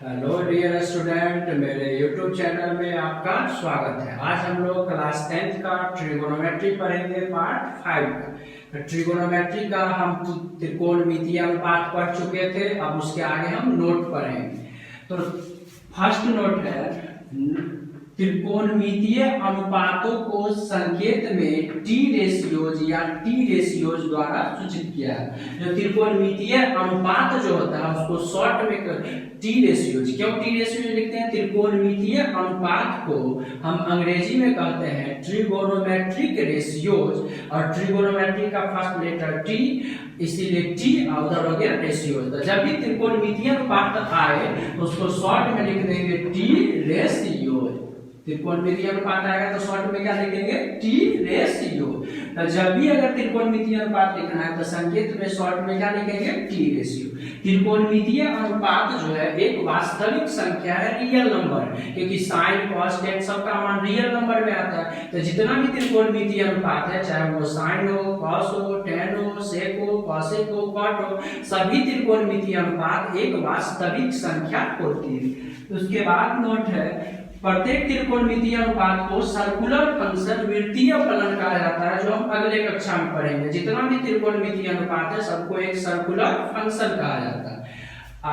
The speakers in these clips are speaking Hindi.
हेलो डियर स्टूडेंट, मेरे यूट्यूब चैनल में आपका स्वागत है। आज हम लोग क्लास 10th का ट्रिगोनोमेट्री पढ़ेंगे, पार्ट 5 का। ट्रिगोनोमेट्री का हम त्रिकोणमितीय अनुपात पढ़ चुके थे। अब उसके आगे हम नोट पढ़ेंगे। तो फर्स्ट नोट है, त्रिकोणमितीय अनुपातों को संकेत में टी रेशियोज या टी रेशियोज द्वारा सूचित किया है। जो त्रिकोणमितीय अनुपात जो होता है उसको शॉर्ट में टी रेशियोज, क्यों टी रेशियोज लिखते हैं? त्रिकोणमितीय अनुपात को हम अंग्रेजी में कहते हैं ट्रिगोनोमेट्रिक रेशियोज, और ट्रिगोनोमेट्री का फर्स्ट लेटर टी, इसीलिए टी उधर हो गया रेशियोज। तो जब भी त्रिकोणमितीय अनुपात आए तो उसको शॉर्ट में लिख देंगे टी रेशियोज। त्रिकोणमितीय अनुपात आएगा तो शॉर्ट में क्या लिखेंगे? T ratio. तो जब भी अगर त्रिकोणमितीय अनुपात लिखना है तो संकेत में शॉर्ट में क्या लिखेंगे? T ratio. त्रिकोणमितीय अनुपात जो है एक वास्तविक संख्या है, रियल नंबर, क्योंकि साइन कॉस टेन सबका मान रियल नंबर में आता है। तो जितना भी त्रिकोणमितीय अनुपात है, चाहे वो साइन हो, कॉस हो, टेन हो, सेक हो, कॉसेक हो, कॉट हो, सभी त्रिकोणमितीय अनुपात एक वास्तविक संख्या होती है। उसके बाद नोट है, प्रत्येक त्रिकोणमितीय अनुपात को सर्कुलर फंक्शन, वृत्तीय फलन कहा जाता है, जो हम अगले कक्षा में पढ़ेंगे। जितना भी त्रिकोणमितीय अनुपात है सबको एक सर्कुलर फंक्शन कहा जाता है।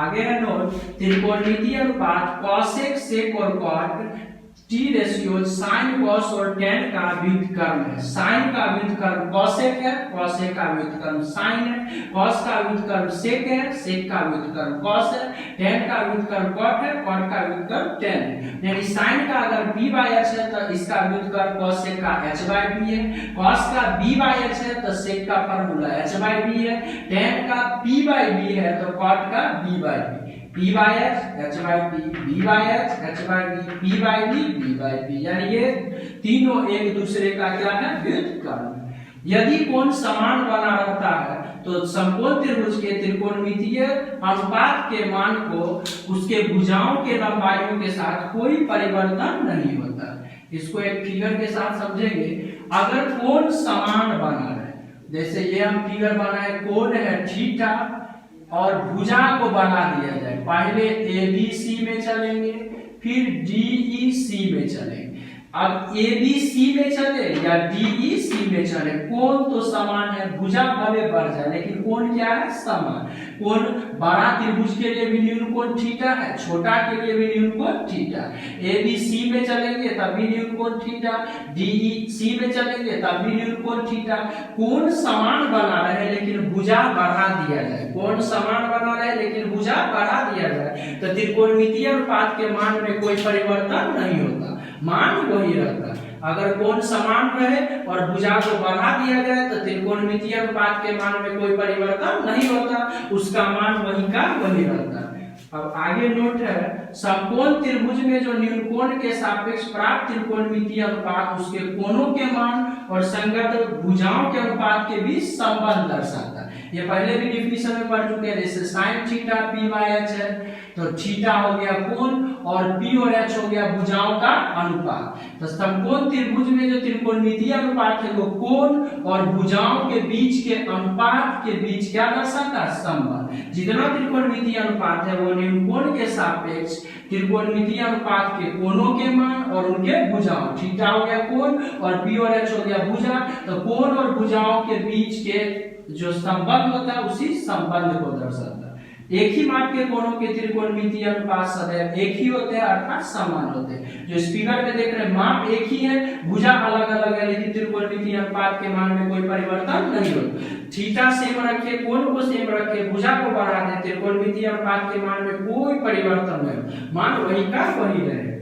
आगे है नोट, त्रिकोणमितीय अनुपात कॉसेक, सेक और cot T ratio sine, cos और टेन का व्युत्क्रम है। साइन का व्युत्क्रम कॉसेक है, कॉसेक का व्युत्क्रम साइन है, कॉस का व्युत्क्रम सेक है, सेक का व्युत्क्रम कॉस है, टेन का व्युत्क्रम कॉट है, कॉट का व्युत्क्रम टेन है। यानी साइन का अगर b बाय h है तो इसका व्युत्क्रम कॉसेक का h बाय b है, कॉस का b बाय h है तो सेक का फार्मूला h बाय b है, टेन का p बाय b है तो कॉट का b by b, p by h h by p, b by h h by b, p by b b by p। यानी ये तीनों एक दूसरे का क्या है? व्युत्क्रम। यदि कोण समान बना रहता है तो समकोण त्रिभुज के त्रिकोणमितीय अनुपात के मान को उसके भुजाओं के लंबाइयों के साथ कोई परिवर्तन नहीं होता। इसको एक फिगर के साथ समझेंगे। अगर कोण समान बना रहे, जैसे ये हम फिगर बनाए, कोण है थीटा और भुजा को बना दिया जाए, पहले ABC में चलेंगे, फिर DEC में चलेंगे। अब ABC में चले या DEC में चले, कोण तो समान है, भुजा भले बढ़ जाए लेकिन कोण क्या है? समान। कोण बड़ा त्रिभुज के लिए भी न्यून कोण थीटा है, छोटा के लिए भी न्यून कोण थीटा। ABC में चलेंगे तब भी न्यून कोण थीटा, DEC में चलेंगे तब भी न्यून कोण थीटा। कोण समान बना रहे लेकिन भुजा बढ़ा दिया जाए, कोण समान बना रहे लेकिन भुजा बढ़ा दिया जाए, तो त्रिकोणमितीय अनुपात के मान में कोई परिवर्तन नहीं होता, मान वही रहता है। अगर कोण समान रहे और भुजा को बढ़ा दिया जाए तो त्रिकोणमितीय अनुपात के मान में कोई परिवर्तन नहीं होता, उसका मान वही का वही रहता है। अब आगे नोट है, समकोण त्रिभुज में जो न्यून कोण के सापेक्ष प्राप्त त्रिकोणमितीय अनुपात उसके कोणों के मान और संगत भुजाओं के अनुपात के बीच संबंध दर्शाता है। ये पहले भी डिफिनेशन में पढ़ चुके हैं। जैसे sine theta p by h है तो थीटा हो गया कोण और p और h हो गया भुजाओं का अनुपात। तो समकोण त्रिभुज में जो त्रिकोणमितीय अनुपात है वो कोण और भुजाओं के बीच के अनुपात के बीच क्या दर्शाता है? संबंध। जितना त्रिकोणमितीय अनुपात है वो न्यून कोण के सापेक्ष त्रिकोणमितीय अनुपात के कोणों के मान और उनके भुजाओं, थीटा हो गया कोण और p और h हो गया भुजा, तो कोण और भुजाओं के बीच के जो संबंध होता है उसी संबंध को दर्शाता है। एक ही माप के कोणों के त्रिकोणमितीय अनुपात सदैव एक ही होते हैं, अर्थात समान होते हैं। जो इस फिगर में देख रहे हैं माप एक ही है, भुजा अलग अलग है, लेकिन त्रिकोणमितीय अनुपात के मान में कोई परिवर्तन नहीं होता। थीटा सेम रखे, कोण को सेम रखे, भुजा को बढ़ा दे, त्रिकोणमितीय अनुपात के मान में कोई परिवर्तन नहीं, मान वही का वही रहे।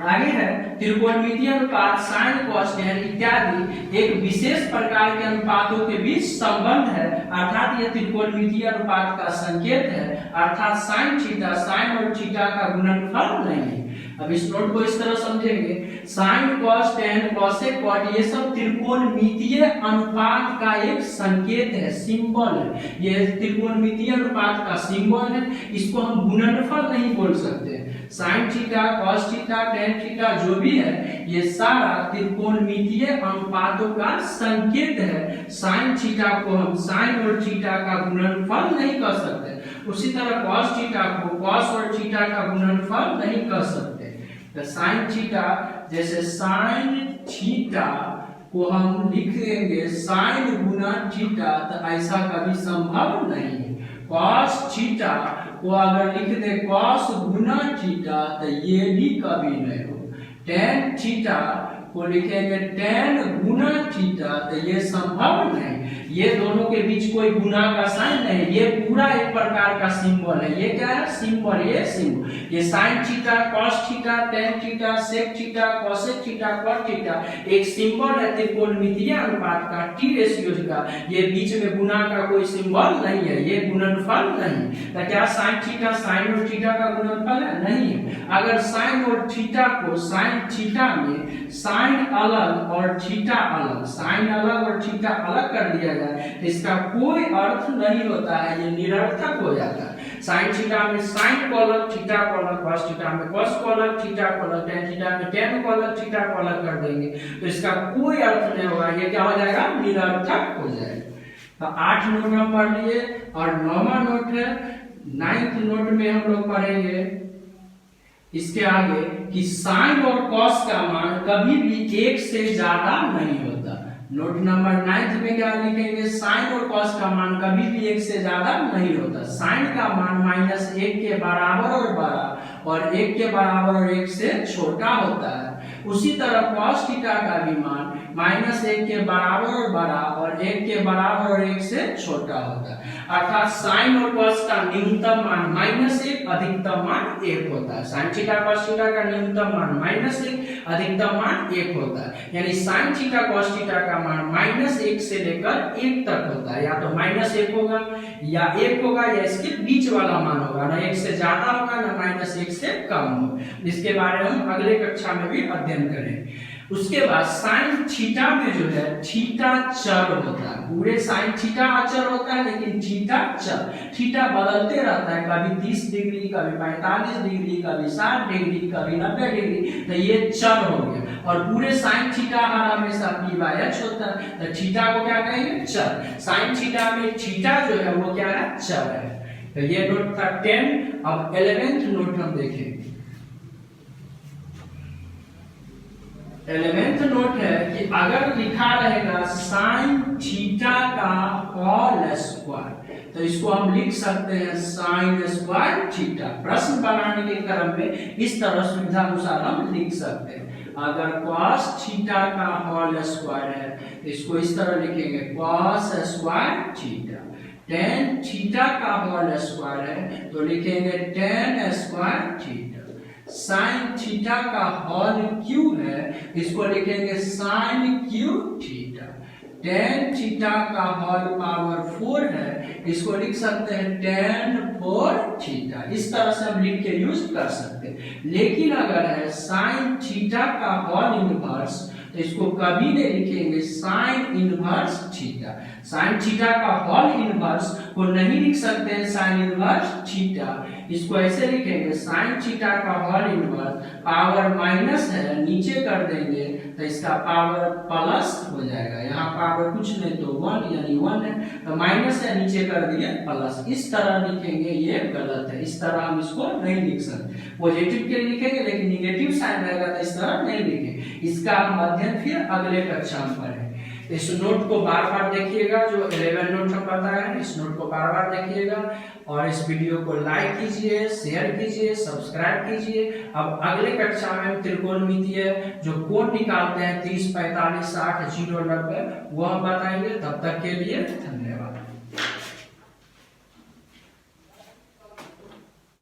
आगे है, त्रिकोणमितीय अनुपात साइन कॉस टेन इत्यादि एक विशेष प्रकार के अनुपातों के बीच संबंध है, अर्थात यह त्रिकोणमितीय अनुपात का संकेत है, अर्थात साइन थीटा साइन और थीटा का गुणनफल नहीं है। अब इस नोट को इस तरह समझेंगे, sine cos tan cosec cot ये सब त्रिकोणमितीय अनुपात का एक संकेत है, सिंबल है। ये त्रिकोणमितीय अनुपात का सिंबल है, इसको हम गुणनफल नहीं बोल सकते। Sine theta cos theta tan theta जो भी है ये सारा त्रिकोणमितीय अनुपातों का संकेत है। साइन थीटा को हम साइन और थीटा का गुणनफल नहीं कर सकते। उसी तरह cos थीटा को cos और थीटा का गुणनफल नहीं कर सकते। तो sin थीटा, जैसे sin थीटा को हम लिख देंगे sin गुना थीटा, तो ऐसा कभी संभव नहीं है। cos थीटा को अगर लिख दे cos गुना थीटा, तो ये भी कभी नहीं हो। tan थीटा को लिखेंगे tan गुना थीटा, तो ये संभव नहीं। ये दोनों के बीच कोई गुना का साइन नहीं, ये पूरा एक प्रकार का सिंबल है। ये क्या है? सिंबल। ये सिंबल, ये sin theta, cos theta, tan theta, sec theta, cosec theta, cot theta एक सिंबल है त्रिकोणमितीय अनुपात का, टी रेशियोज का। ये बीच में गुना का कोई सिंबल नहीं है, ये गुणनफल नहीं। तो क्या sin थीटा sin और थीटा का गुणनफल है? नहीं है। अगर sin और थीटा को sin थीटा में sin अलग और थीटा अलग, sin अलग और थीटा अलग कर दिया जाए, इसका कोई अर्थ नहीं होता है, ये निरर्थक हो जाता है। sin थीटा में sin को अलग, थीटा को अलग, cos थीटा में cos को अलग, थीटा को अलग, tan थीटा में tan को अलग, थीटा को अलग कर देंगे, तो इसका कोई अर्थ नहीं होगा, ये क्या हो जाएगा? निरर्थक हो जाएगा। तो 8 नोट हम पढ़ लिए, और 9वां नोट है, 9th नोट में हम लोग पढ़ेंगे इसके आगे कि sin और cos का मान कभी भी 1 से ज्यादा नहीं होता। नोट नंबर 9 में क्या लिखेंगे? sin और cos का मान कभी भी 1 से ज्यादा नहीं होता। sin का मान -1 के बराबर और बड़ा, और 1 के बराबर और 1 से छोटा होता है। उसी तरह cos थीटा का भी मान -1 के बराबर और बड़ा, और 1 के बराबर और 1 से छोटा होता है। अर्थात sin और cos का न्यूनतम मान -1, अधिकतम मान 1 होता है। sin थीटा cos थीटा का न्यूनतम मान -1, अधिकतम मान 1 होता है। यानी sin थीटा cos थीटा का मान -1 से लेकर 1 तक होता है। या तो -1 होगा, या 1 होगा, या इसके बीच वाला मान होगा, ना 1 से ज्यादा होगा, ना -1 से कम होगा। इसके बारे में हम अगले कक्षा में भी अध्ययन करेंगे। उसके बाद sin थीटा में जो है थीटा चर होता है। पूरे sin थीटा अचर होता है, लेकिन थीटा चर। थीटा बदलते रहता है, कभी 30 डिग्री, कभी 45 डिग्री, कभी 60 डिग्री, कभी 90 डिग्री, तो ये चर हो गया। और पूरे sin थीटा हमेशा p/h होता है, तो थीटा को क्या कहेंगे? चर। sin थीटा में थीटा जो है वो क्या है? चर है। तो ये नोट था 10। अब 11th नोट हम देखेंगे। 11th नोट है कि अगर लिखा रहेगा sin थीटा का होल स्क्वायर, तो इसको हम लिख सकते हैं sin स्क्वायर थीटा। प्रश्न बनाने के क्रम में इस तरह सुविधा अनुसार हम लिख सकते हैं। अगर cos थीटा का होल स्क्वायर है, तो इसको इस तरह लिखेंगे cos square theta. tan theta का होल स्क्वायर है, तो लिखेंगे tan square theta. sin theta का होल क्यूब है, इसको लिखेंगे sin cube theta. tan theta का होल पावर 4 है, इसको लिख सकते हैं tan 4 थीटा। इस तरह से हम लिख के यूज कर सकते हैं। लेकिन अगर है sin थीटा का होल इनवर्स, तो इसको कभी नहीं लिखेंगे sin inverse theta. sin theta का होल इनवर्स को नहीं लिख सकते हैं sin इनवर्स थीटा। इसको ऐसे लिखेंगे sin थीटा का होल इनवर्स, पावर माइनस है, नीचे कर देंगे तो इसका पावर प्लस हो जाएगा। यहाँ पावर कुछ नहीं तो 1, यानी 1 है, तो माइनस है, नीचे कर दिए प्लस। इस तरह लिखेंगे, ये गलत है। इस तरह हम इसको नहीं लिख सकते। पॉजिटिव के लिए लिखेंगे, लेकिन निगेटिव साइन रहेगा तो इस तरह नहीं लिखेंगे। इसका हम अध्ययन फिर अगले कक्षा में पढ़ेंगे। इस नोट को बार बार देखिएगा, जो 11 नोट हम बताए हैं, इस नोट को बार बार देखिएगा, और इस वीडियो को लाइक कीजिए, शेयर कीजिए, सब्सक्राइब कीजिए। अब अगले कक्षा में हम त्रिकोणमितीय जो कोण निकालते हैं 30, 45, 60, 0, 90, वो हम बताएंगे। तब तक के लिए धन्यवाद।